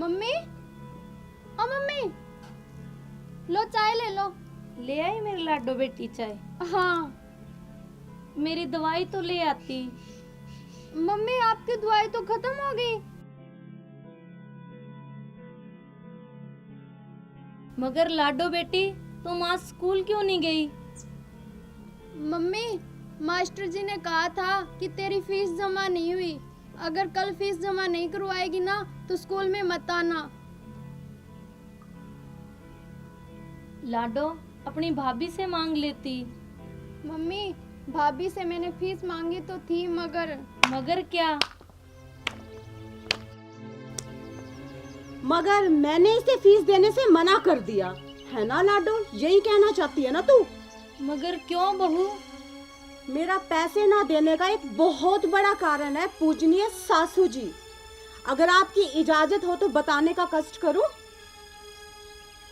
Mummy, हाँ mummy, लो चाय ले लो। ले आई मेरी लाडो बेटी चाय? हाँ। मेरी दवाई तो ले आती। मम्मी आपकी दवाई तो खत्म हो गई। मगर लाडो बेटी तुम आज स्कूल क्यों नहीं गई? मम्मी मास्टर जी ने कहा था कि तेरी फीस जमा नहीं हुई, अगर कल फीस जमा नहीं करवाएगी ना तो स्कूल में मत आना। लाडो अपनी भाभी से मांग लेती। मम्मी भाभी से मैंने फीस मांगी तो थी, मगर क्या? मगर मैंने इसे फीस देने से मना कर दिया है ना लाडो, यही कहना चाहती है ना तू? मगर क्यों बहू? मेरा पैसे ना देने का एक बहुत बड़ा कारण है पूजनीय सासू जी, अगर आपकी इजाजत हो तो बताने का कष्ट करूं?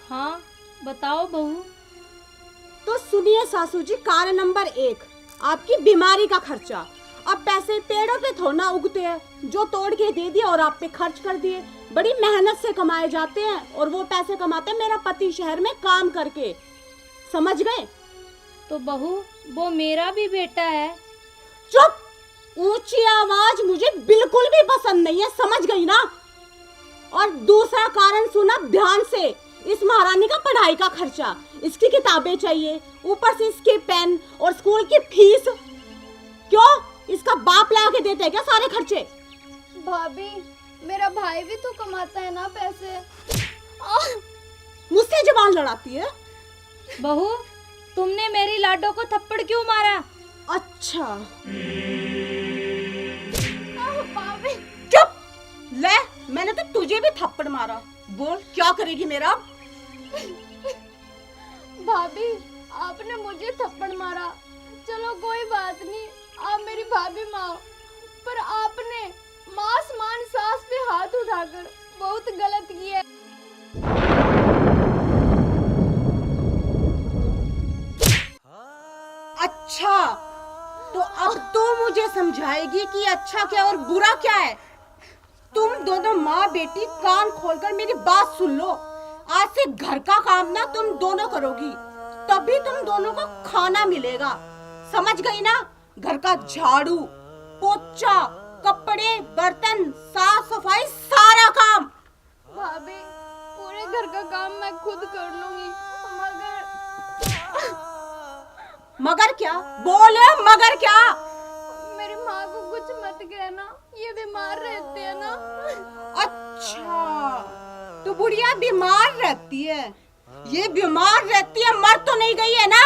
हाँ बताओ बहू। तो सुनिए सासू जी, कारण नंबर 1 आपकी बीमारी का खर्चा। अब पैसे पेड़ों पे थोड़ा ना उगते हैं, जो तोड़ के दे दिए और आप पे खर्च कर दिए। बड़ी मेहनत से कमाए जाते हैं और वो पैसे कमाते हैं मेरा पति शहर में काम करके, समझ गए? तो बहू वो मेरा भी बेटा है। चुप! ऊंची आवाज मुझे बिल्कुल भी पसंद नहीं है, समझ गई ना? और दूसरा कारण सुना ध्यान से, इस महारानी का पढ़ाई का खर्चा, इसकी किताबें चाहिए, ऊपर से इसके पेन और स्कूल की फीस। क्यों इसका बाप ला के देते हैं क्या सारे खर्चे? भाभी मेरा भाई भी तो कमाता है ना पैसे। मुझसे जबान लड़ाती है। बहू तुमने मेरी लाडो को थप्पड़ क्यों मारा? अच्छा भाभी चुप! ले मैंने तो तुझे भी थप्पड़ मारा, बोल क्या करेगी मेरा? भाभी आपने मुझे थप्पड़ मारा, चलो कोई बात नहीं, आप मेरी भाभी माँ, पर आपने मां समान सास पे हाथ उठाकर बहुत गलत किया। अच्छा तो अब तू मुझे समझाएगी कि अच्छा क्या और बुरा क्या है? तुम दोनों माँ बेटी कान खोलकर मेरी बात सुन लो। आज से घर का काम ना तुम दोनों करोगी, तभी तुम दोनों को खाना मिलेगा, समझ गई ना? घर का झाड़ू पोछा कपड़े बर्तन साफ सफाई सारा काम। भाभी पूरे घर का काम मैं खुद कर लूंगी, मगर क्या? बोले मगर क्या? मेरी माँ को कुछ मत कहना, ये बीमार रहते हैं ना। अच्छा तो बुढ़िया बीमार रहती है, ये बीमार रहती है, मर तो नहीं गई है ना?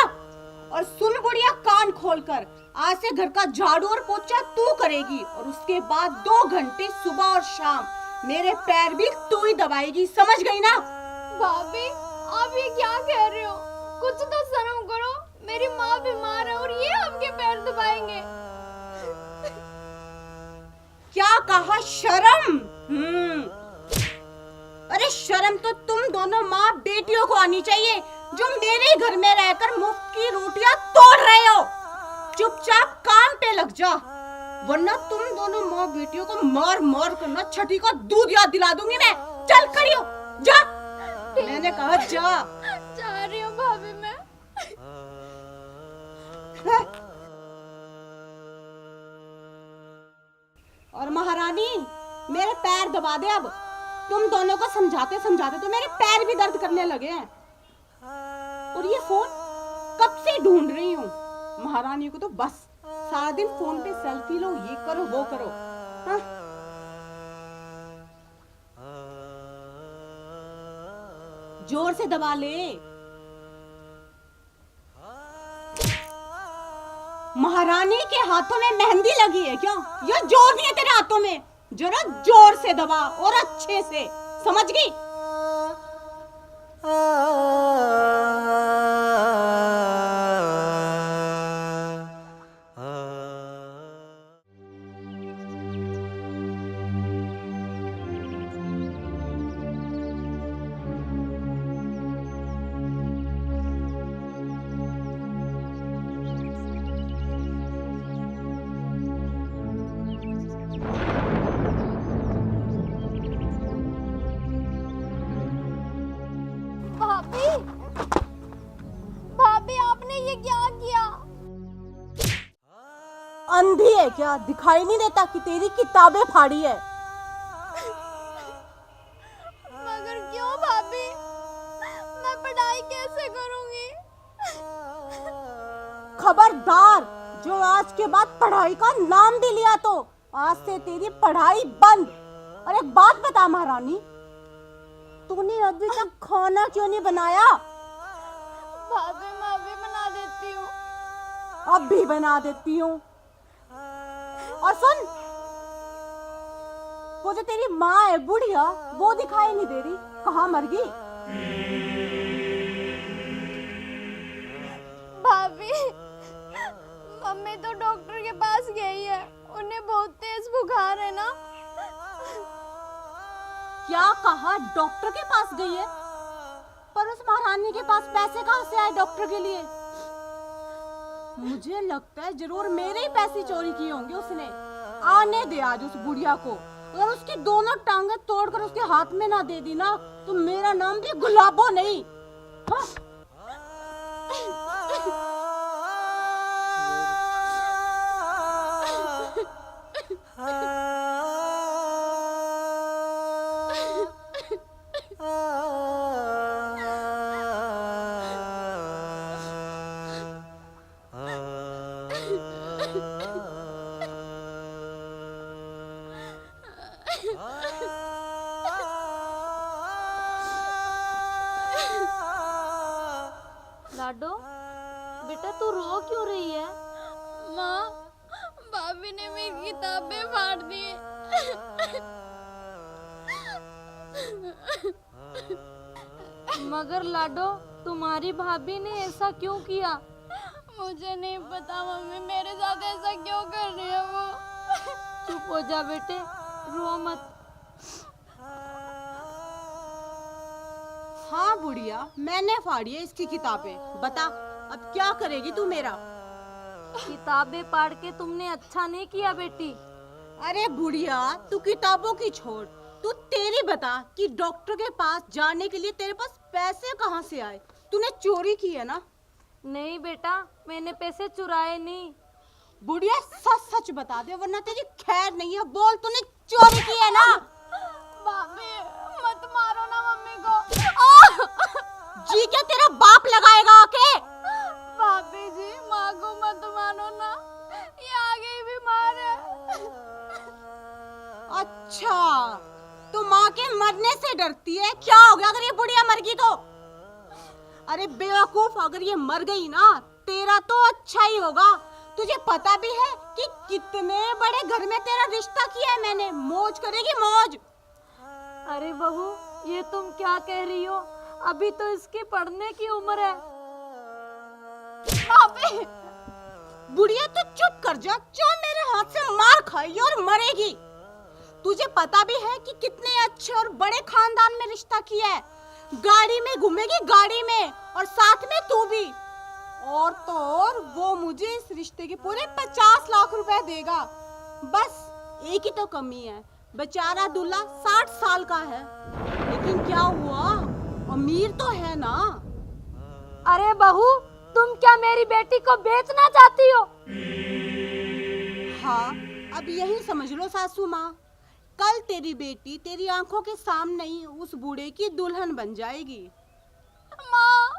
और सुन बुढ़िया कान खोलकर, आज से घर का झाड़ू और पोछा तू करेगी और उसके बाद 2 घंटे सुबह और शाम मेरे पैर भी तू ही दबाएगी, समझ गई ना? भाभी आप ये क्या कह रहे हो? कुछ तो शर्म करो, मेरी माँ बीमार है और ये आपके पैर दबाएंगे। क्या कहा शर्म? अरे शर्म तो तुम दोनों माँ बेटियों को आनी चाहिए जो मेरे घर में रहकर मुफ्त की रोटियां तोड़ रहे हो। चुपचाप काम पे लग जा, वरना तुम दोनों माँ बेटियों को मार मार कर ना छठी का दूध याद दिला दूंगी मैं। चल खड़ी हो जा, मैंने कहा जा। जा रही हूँ भाभी मैं। और महारानी मेरे पैर दबा दे अब, तुम दोनों को समझाते समझाते तो मेरे पैर भी दर्द करने लगे हैं। और ये फोन कब से ढूंढ रही हूँ, महारानी को तो बस सारा दिन फोन पे सेल्फी लो, ये करो वो करो। हाँ? जोर से दबा ले। महारानी के हाथों में मेहंदी लगी है क्या? ये जोर नहीं है तेरे हाथों में, जरा जोर से दबा और अच्छे से, समझ गई? अंधी है क्या? दिखाई नहीं देता कि तेरी किताबें फाड़ी है? मगर क्यों भाभी, मैं पढ़ाई कैसे करूंगी? खबरदार, जो आज के बाद पढ़ाई का नाम भी लिया तो आज से तेरी पढ़ाई बंद। और एक बात बता महारानी, तूने अभी तक खाना क्यों नहीं बनाया? भाभी मैं अभी बना देती हूँ। अब भी बना देती हूँ। और सुन, वो जो तेरी माँ है बुढ़िया, वो दिखाई नहीं दे रही, कहाँ मर गई? भाभी मम्मी तो डॉक्टर के पास गई है, उन्हें बहुत तेज बुखार है ना। क्या कहा? डॉक्टर के पास गई है? पर उस महारानी के पास पैसे कहाँ से आए डॉक्टर के लिए? मुझे लगता है जरूर मेरे ही पैसे चोरी किए होंगे उसने। आने दे आज उस बुढ़िया को। अगर उसकी दोनों टांगें तोड़कर उसके हाथ में ना दे दी ना, तो मेरा नाम भी गुलाबो नहीं। हाँ? लाडो, बेटा तू रो क्यों रही है? माँ, भाभी ने मेरी किताबें फाड़ दी। मगर लाडो, तुम्हारी भाभी ने ऐसा क्यों किया? मुझे नहीं पता मम्मी, मेरे साथ ऐसा क्यों कर रही है वो। चुप हो जा बेटे, रो मत। हाँ बुढ़िया, मैंने फाड़ी है इसकी किताबें। बता अब क्या करेगी तू मेरा? किताबें पढ़ के तुमने अच्छा नहीं किया बेटी। अरे बुढ़िया, तू किताबों की छोड़, तू तेरी बता कि डॉक्टर के पास जाने के लिए तेरे पास पैसे कहाँ से आए? तूने चोरी की है ना? नहीं बेटा, मैंने पैसे चुराए नहीं। बुढ़िया सच सच बता दे, वरना तेरी खैर नहीं है। बोल, तूने चोरी की है ना? भाभी मत मारो ना मम्मी को। जी क्या तेरा बाप लगाएगा आके? भाभी जी माँ को मत मानो ना, ये आगे ही बीमार है। अच्छा, तो माँ के मरने से डरती है? क्या हो गया अगर ये बुढ़िया मर गई तो? अरे बेवकूफ, अगर ये मर गई ना, तेरा तो अच्छा ही होगा। तुझे पता भी है कि कितने बड़े घर में तेरा रिश्ता किया है मैंने। मौज करेगी मौज। अरे बहू, ये तुम क्या कह रही हो? अभी तो इसकी पढ़ने की उम्र है। भाभी बुढ़िया तू चुप कर जा, जो मेरे हाथ से मार खाएगी और मरेगी। तुझे पता भी है कि कितने अच्छे और बड़े खानदान में रिश्ता किया है। गाड़ी में घूमेगी, गाड़ी में, और साथ में तू भी। और तो और वो मुझे इस रिश्ते के पूरे 50 लाख रुपए देगा। बस एक ही तो कमी है, बेचारा दूल्हा 60 साल का है। लेकिन क्या हुआ, अमीर तो है ना। अरे बहू, तुम क्या मेरी बेटी को बेचना चाहती हो? हाँ, अब यही समझ लो सासू माँ, कल तेरी बेटी तेरी आंखों के सामने ही उस बूढ़े की दुल्हन बन जाएगी। माँ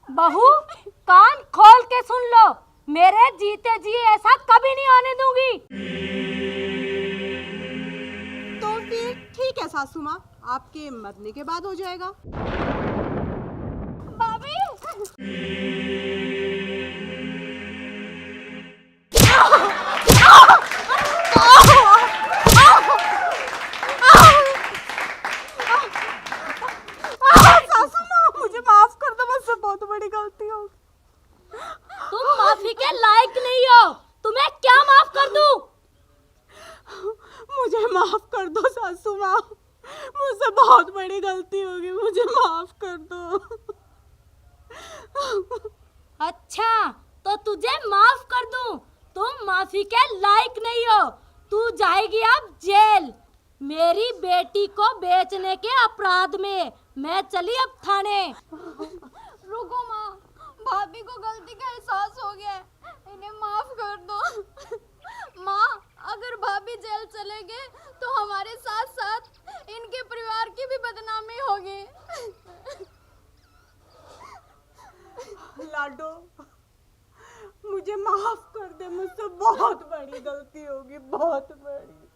बहू, कान खोल के सुन लो, मेरे जीते जी ऐसा कभी नहीं होने दूंगी। तो फिर ठीक है सासू माँ, आपके मरने के बाद हो जाएगा। भाभी सासू माँ मुझे माफ कर दो, मुझसे बहुत बड़ी गलती हो गई। तुम माफी के लायक नहीं हो, तुम्हें क्या माफ कर दूं? मुझे माफ कर दो सासू माँ, मुझसे बहुत बड़ी गलती हो गई, मुझे माफ कर दो। अच्छा, तो तुझे माफ कर दूं? तुम माफी के लायक नहीं हो, तू जाएगी अब जेल। मेरी बेटी को बेचने के अपराध में मैं चली अब थाने। रुको माँ, भाभी को गलती का एहसास हो गया है, इन्हें माफ कर दो। माँ, अगर भाभी जेल चले गए तो हमारे साथ साथ इनके परिवार की भी बदनामी होगी। लाडो, मुझे माफ कर दे, मुझसे बहुत बड़ी गलती होगी, बहुत बड़ी।